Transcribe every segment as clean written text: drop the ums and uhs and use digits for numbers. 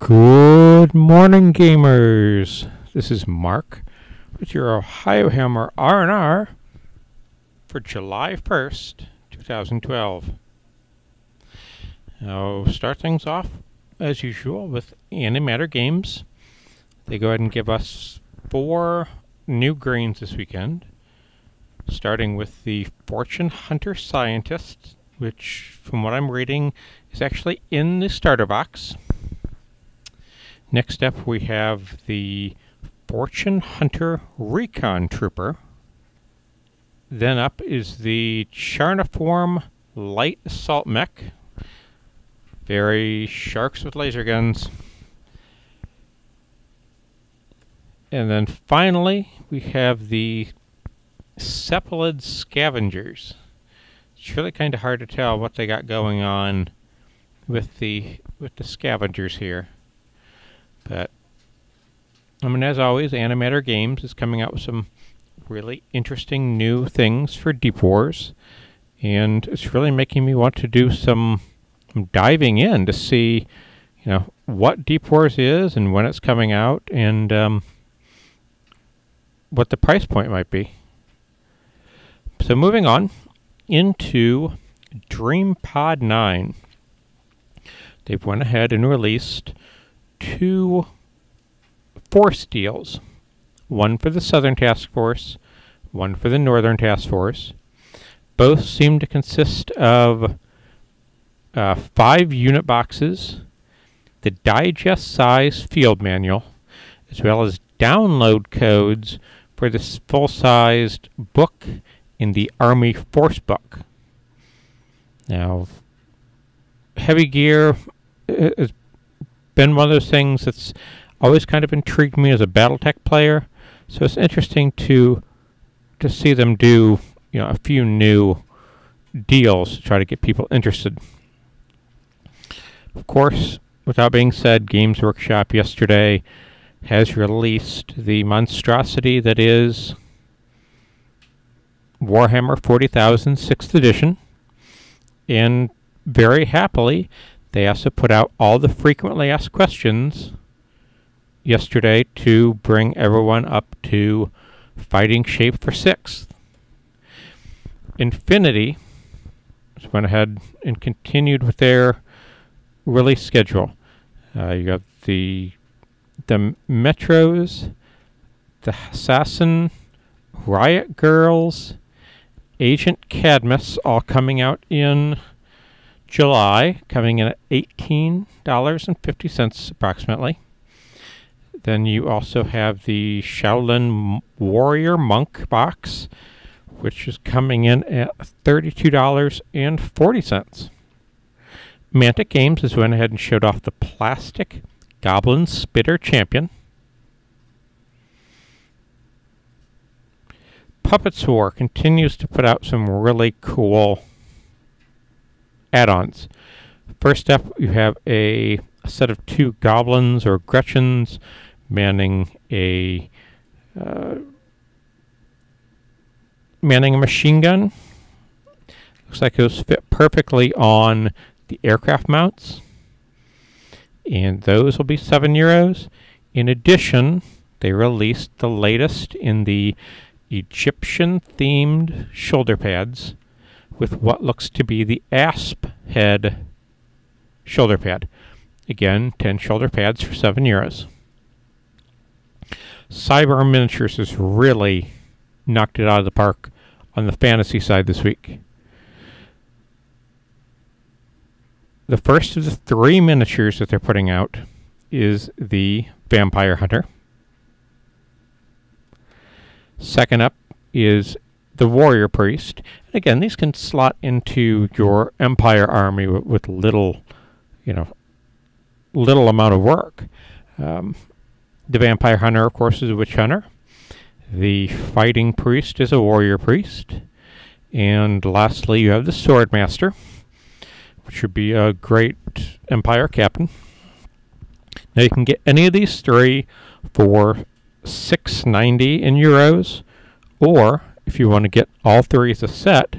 Good morning, gamers. This is Mark with your Ohiohammer RnR for July 1st, 2012. I'll start things off, as usual, with Antimatter Games. They go ahead and give us 4 new greens this weekend, starting with the Fortune Hunter Scientist, which, from what I'm reading, is actually in the starter box. Next up, we have the Fortune Hunter Recon Trooper. Then up is the Charniform Light Assault Mech. Very sharks with laser guns. And then finally, we have the Cephalid Scavengers. It's really kind of hard to tell what they got going on with the scavengers here. But, as always, Antimatter Games is coming out with some really interesting new things for Deep Wars. And it's really making me want to do some diving in to see, what Deep Wars is and when it's coming out and what the price point might be. So moving on into DreamPod 9. They've went ahead and released 2 force deals. One for the Southern Task Force, one for the Northern Task Force. Both seem to consist of 5 unit boxes, the digest size field manual, as well as download codes for this full-sized book in the Army Force Book. Now, heavy gear is been one of those things that's always kind of intrigued me as a BattleTech player, so it's interesting to see them do a few new deals to try to get people interested. Of course, with that being said, Games Workshop yesterday has released the monstrosity that is Warhammer 40,000 6th edition, and very happily they also put out all the frequently asked questions yesterday to bring everyone up to fighting shape for 6th. Infinity just went ahead and continued with their release schedule. You got the Metros, the Assassin, Riot Girls, Agent Cadmus, all coming out in July, coming in at $18.50 approximately. Then you also have the Shaolin Warrior Monk box, which is coming in at $32.40. Mantic Games has went ahead and showed off the plastic Goblin Spitter Champion. Puppets War continues to put out some really cool add-ons. First up, you have a set of 2 goblins or Gretchens manning a machine gun. Looks like those fit perfectly on the aircraft mounts, and those will be €7. In addition, they released the latest in the Egyptian-themed shoulder pads with what looks to be the asp head shoulder pad. Again, 10 shoulder pads for €7. Scibor Miniatures has really knocked it out of the park on the fantasy side this week. The first of the 3 miniatures that they're putting out is the Vampire Hunter. Second up is the Warrior Priest. And again, these can slot into your Empire army with little amount of work. The Vampire Hunter, of course, is a Witch Hunter. The Fighting Priest is a Warrior Priest. And lastly, you have the Sword Master, which would be a great Empire Captain. Now you can get any of these 3 for €6.90 in euros, or if you want to get all 3 as a set,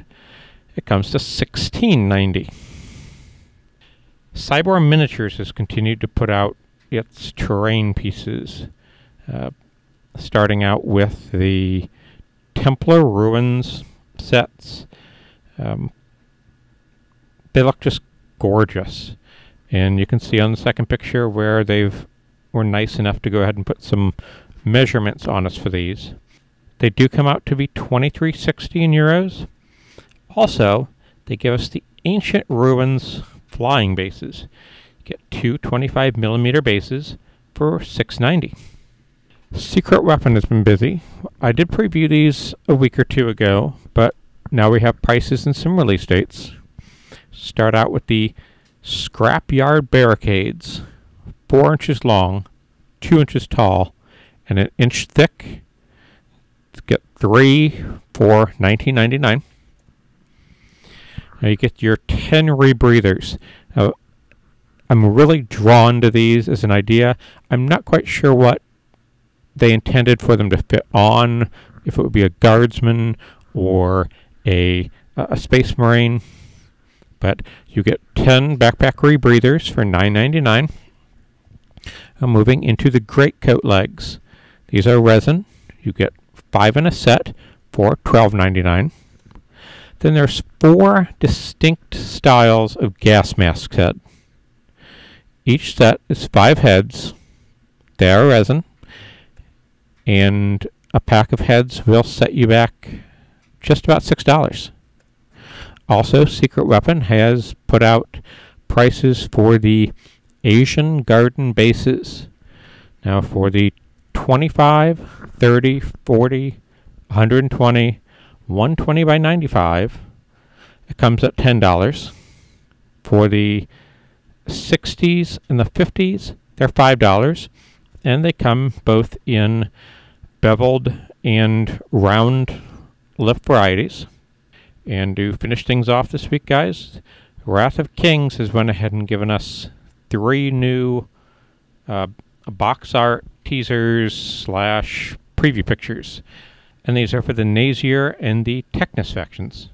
it comes to $16.90. Scibor Miniatures has continued to put out its terrain pieces. Starting out with the Templar Ruins sets. They look just gorgeous. And you can see on the second picture where were nice enough to go ahead and put some measurements on us for these. They do come out to be $23.60 in euros. Also, they give us the Ancient Ruins flying bases. You get two 25mm bases for $6.90. Secret Weapon has been busy. I did preview these a week or two ago, but now we have prices and some release dates. Start out with the Scrapyard Barricades, 4 inches long, 2 inches tall, and 1 inch thick. Get 3 for $19.99. Now you get your 10 rebreathers. Now, I'm really drawn to these as an idea. I'm not quite sure what they intended for them to fit on, if it would be a guardsman or a space marine. But you get 10 backpack rebreathers for $9.99. Moving into the greatcoat legs. These are resin. You get 5 in a set for $12.99. Then there's 4 distinct styles of gas mask head. Each set is 5 heads. They are resin. And a pack of heads will set you back just about $6. Also, Secret Weapon has put out prices for the Asian Garden bases. Now for the 25, 30, 40, 120, 120 by 95, it comes at $10. For the 60s and the 50s, they're $5. And they come both in beveled and round lip varieties. And to finish things off this week, guys, Wrath of Kings has went ahead and given us 3 new box art teasers / preview pictures. And these are for the Nazier and the Technus factions.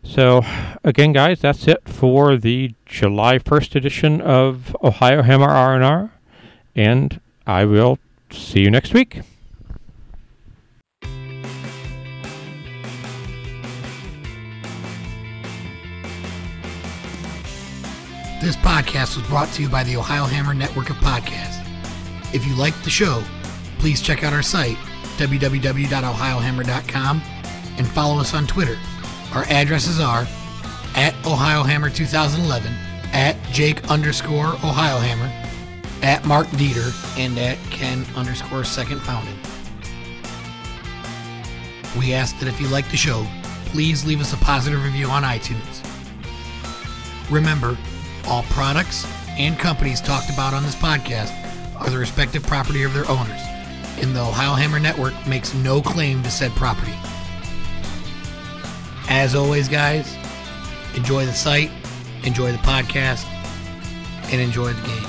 So, again, guys, that's it for the July 1st edition of Ohiohammer RnR. And I will see you next week. This podcast was brought to you by the Ohiohammer Network of Podcasts. If you liked the show, please check out our site, www.ohiohammer.com, and follow us on Twitter. Our addresses are at Ohiohammer2011, at Jake_Ohiohammer, at Mark Dieter, and at Ken_Second Founding. We ask that if you like the show, please leave us a positive review on iTunes. Remember, all products and companies talked about on this podcast are the respective property of their owners, and the Ohiohammer Network makes no claim to said property. As always, guys, enjoy the site, enjoy the podcast, and enjoy the game.